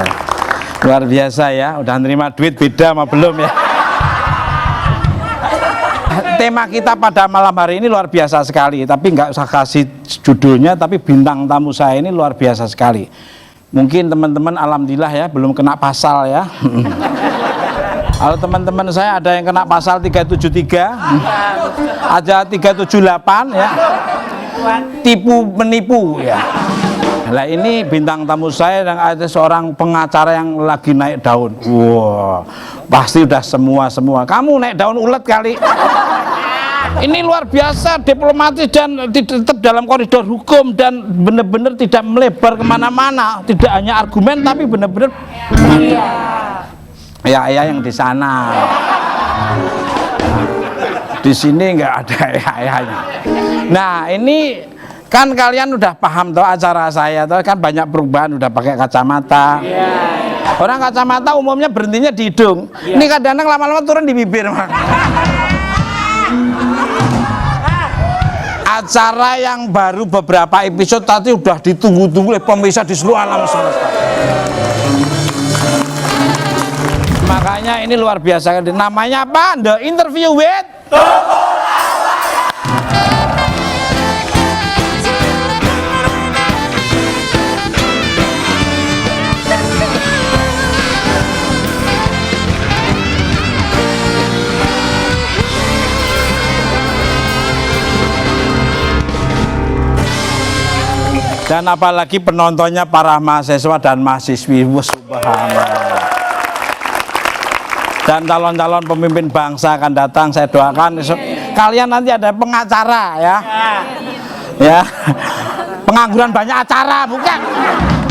biasa. Luar biasa ya, udah nerima duit beda sama belum ya. Tema kita pada malam hari ini luar biasa sekali, tapi nggak usah kasih judulnya, tapi bintang tamu saya ini luar biasa sekali. Mungkin teman-teman alhamdulillah ya belum kena pasal ya. Kalau teman-teman saya ada yang kena pasal 373, ada 378 ya, tipu menipu ya. Nah ini bintang tamu saya yang ada seorang pengacara yang lagi naik daun. Wah, pasti udah semua. Kamu naik daun ulet kali. Ini luar biasa diplomatis dan tetap dalam koridor hukum dan benar-benar tidak melebar kemana-mana. Tidak hanya argumen tapi benar-benar ya yang di sana. Di sini nggak ada ya. Nah ini kan kalian udah paham toh acara saya toh, kan banyak perubahan, udah pakai kacamata. Orang kacamata umumnya berhentinya di hidung. Ini kadang-kadang lama-lama turun di bibir. Acara yang baru beberapa episode tadi udah ditunggu-tunggu oleh pemirsa di seluruh alam semesta. Makanya ini luar biasa. Namanya apa? The Interview with Tukul Awad. Dan apalagi penontonnya para mahasiswa dan mahasiswi. Subhanallah. Dan calon-calon pemimpin bangsa akan datang, saya doakan kalian nanti ada pengacara ya, pengangguran banyak acara, bukan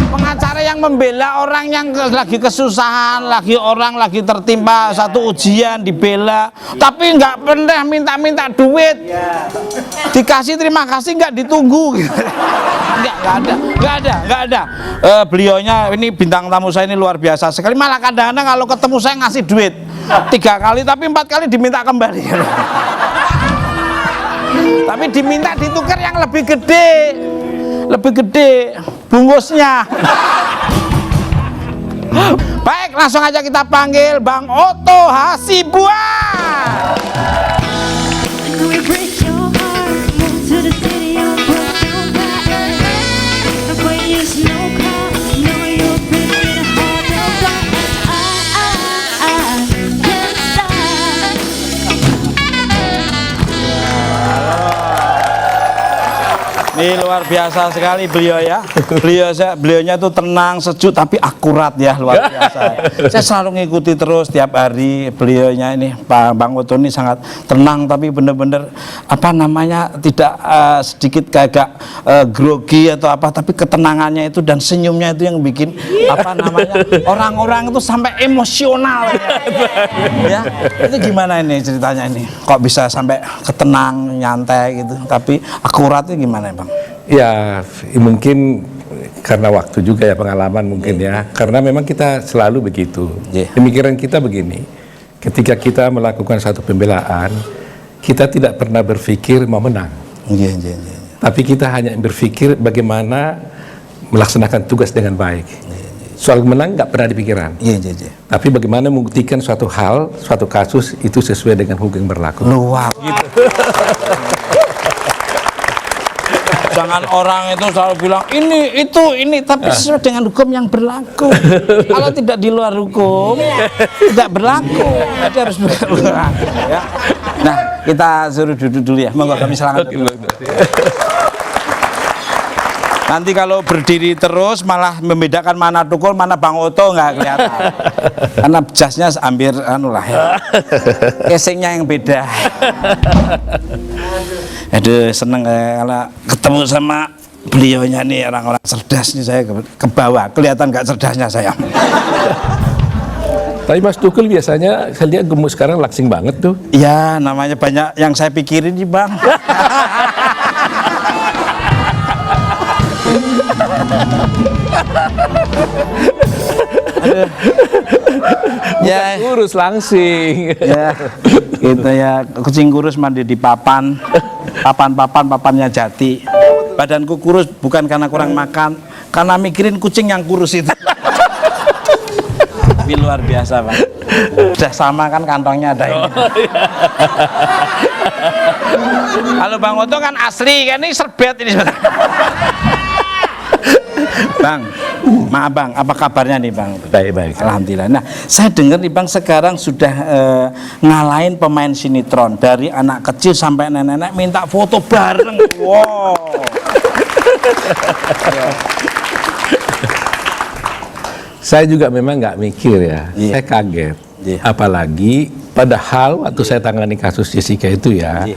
pengacara yang membela orang yang lagi kesusahan, orang lagi tertimpa satu ujian dibela, tapi nggak pernah minta duit, dikasih terima kasih nggak ditunggu gitu. Nggak ada. Beliaunya ini bintang tamu saya ini luar biasa sekali. Malah kadang-kadang kalau ketemu saya ngasih duit 3 kali, tapi 4 kali diminta kembali. Tapi diminta ditukar yang lebih gede bungkusnya. Baik, langsung aja kita panggil Bang Otto Hasibuan. Ini luar biasa sekali beliau ya. Beliaunya itu tenang, sejuk tapi akurat ya, luar biasa. Saya selalu ngikuti terus tiap hari beliaunya ini. Bang Otto ini sangat tenang tapi benar-benar apa namanya tidak sedikit kayak grogi atau apa, tapi ketenangannya itu dan senyumnya itu yang bikin apa namanya orang-orang itu sampai emosional ya. Itu gimana ini ceritanya ini? Kok bisa sampai ketenang, nyantai gitu, tapi akuratnya gimana Bang? Ya mungkin karena waktu juga ya, pengalaman mungkin ya, karena memang kita selalu begitu. Pemikiran kita begini, ketika kita melakukan satu pembelaan, kita tidak pernah berpikir mau menang, tapi kita hanya berpikir bagaimana melaksanakan tugas dengan baik. Soal menang nggak pernah dipikiran, tapi bagaimana membuktikan suatu hal, suatu kasus itu sesuai dengan hukum yang berlaku. Luar gitu. Jangan orang itu selalu bilang ini, itu, ini, tapi sesuai dengan hukum yang berlaku. Kalau tidak di luar hukum, tidak berlaku. Jadi harus berlaku ya. Nah, kita suruh duduk dulu ya. Monggo kami silakan. Nanti kalau berdiri terus malah membedakan mana Tukul, mana Bang Otto nggak kelihatan. Karena jasnya hampir anu lah ya. Casingnya yang beda. Aduh, seneng kalau ketemu sama beliaunya nih, orang-orang cerdas nih, saya ke bawah. Kelihatan nggak cerdasnya saya. Tapi Mas Tukul biasanya saya lihat gemuk sekarang langsing banget tuh. Ya, namanya banyak yang saya pikirin nih Bang. Ya, kurus langsing. Ya, gitu ya. Kucing kurus mandi di papannya Jati. Badanku kurus bukan karena kurang makan, karena mikirin kucing yang kurus itu. Tapi luar biasa, Bang. Sudah sama kan kantongnya ada ini. Kalau Bang Oto kan asli, kan ini serbet ini. Bang, maaf Bang, apa kabarnya nih Bang? Baik. Alhamdulillah. Nah, saya dengar nih Bang sekarang sudah ngalahin pemain sinetron dari anak kecil sampai nenek-nenek minta foto bareng. Wow. Saya juga memang nggak mikir ya, saya kaget. Apalagi padahal waktu saya tangani kasus Jessica itu ya,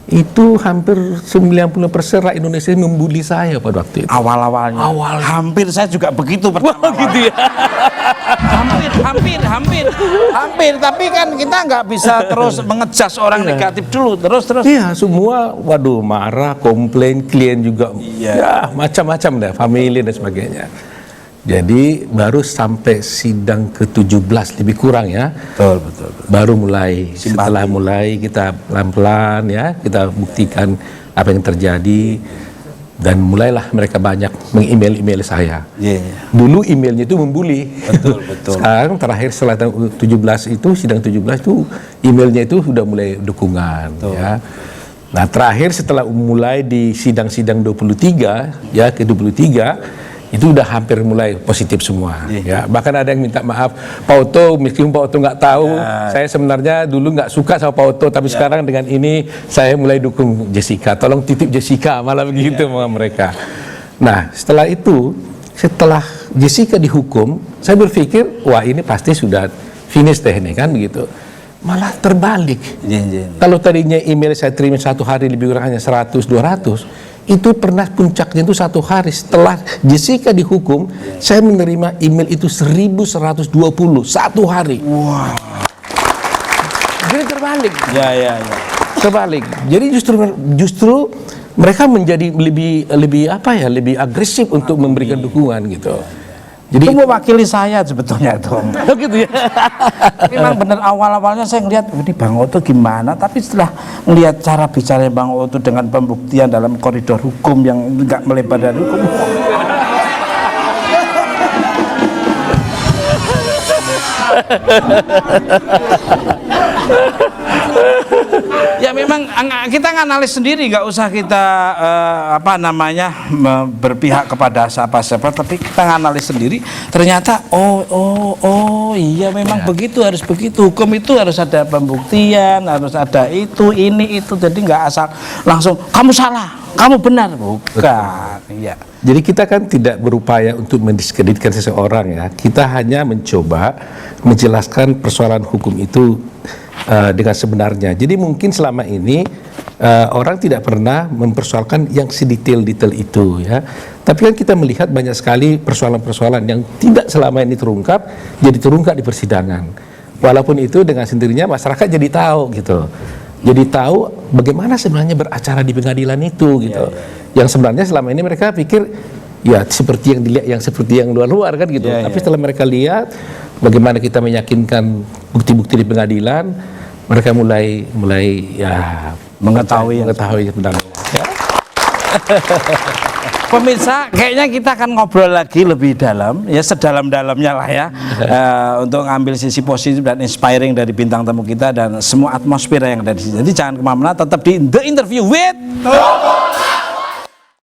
itu hampir 90% rakyat Indonesia membuli saya pada waktu itu. Awal-awalnya. Hampir saya juga begitu pertama. Wah, gitu ya. hampir. Tapi kan kita nggak bisa terus mengejas orang negatif dulu. Terus. Iya, semua, waduh, marah, komplain, klien juga, ya macam-macam deh, family dan sebagainya. Jadi baru sampai sidang ke-17 lebih kurang ya. Betul. Baru mulai, setelah mulai kita pelan-pelan ya, kita buktikan apa yang terjadi dan mulailah mereka banyak meng-email saya. Dulu emailnya itu membuli. Betul. Sekarang terakhir setelah 17 itu, sidang 17 itu emailnya itu sudah mulai dukungan ya. Nah, terakhir setelah mulai di sidang-sidang 23 ya, ke-23 itu udah hampir mulai positif semua ya. Bahkan ada yang minta maaf, Pak Oto, meskipun Pak Oto nggak tahu, saya sebenarnya dulu nggak suka sama Pak Oto, tapi sekarang dengan ini saya mulai dukung Jessica, tolong titip Jessica, malah begitu sama mereka. Nah, setelah itu, setelah Jessica dihukum, saya berpikir wah ini pasti sudah finish deh nih kan begitu. Malah terbalik. Kalau tadinya email saya terima satu hari lebih kurang hanya 100-200, itu pernah puncaknya itu satu hari setelah Jessica dihukum, saya menerima email itu 1120 satu hari. Wow. Jadi terbalik. Ya. Terbalik. Jadi justru mereka menjadi lebih agresif untuk memberikan dukungan gitu. Jadi itu mewakili saya sebetulnya itu. Gitu ya. Memang benar awal-awalnya saya ngelihat ini Bang Oto gimana, tapi setelah melihat cara bicara Bang Oto dengan pembuktian dalam koridor hukum yang enggak melebar dari hukum. Ya memang kita nganalis sendiri, nggak usah kita berpihak kepada siapa-siapa, tapi kita nganalis sendiri. Ternyata iya memang begitu, harus begitu. Hukum itu harus ada pembuktian, harus ada itu, ini, itu. Jadi nggak asal langsung kamu salah, kamu benar, bukan. Iya. Jadi kita kan tidak berupaya untuk mendiskreditkan seseorang ya. Kita hanya mencoba menjelaskan persoalan hukum itu dengan sebenarnya. Jadi mungkin selama ini orang tidak pernah mempersoalkan yang sedetail-detail itu ya. Tapi kan kita melihat banyak sekali persoalan-persoalan yang tidak selama ini terungkap, jadi terungkap di persidangan. Walaupun itu dengan sendirinya masyarakat jadi tahu gitu. Jadi tahu bagaimana sebenarnya beracara di pengadilan itu gitu. Yang sebenarnya selama ini mereka pikir ya seperti yang dilihat, yang seperti yang luar-luar kan gitu. Tapi setelah mereka lihat bagaimana kita meyakinkan bukti-bukti di pengadilan, mereka mulai ya mengetahui sebenarnya. Ya. Pemirsa, kayaknya kita akan ngobrol lagi lebih dalam, ya sedalam-dalamnya lah ya, untuk ngambil sisi positif dan inspiring dari bintang tamu kita dan semua atmosfer yang ada di sini. Jadi jangan kemana-mana, tetap di The Interview with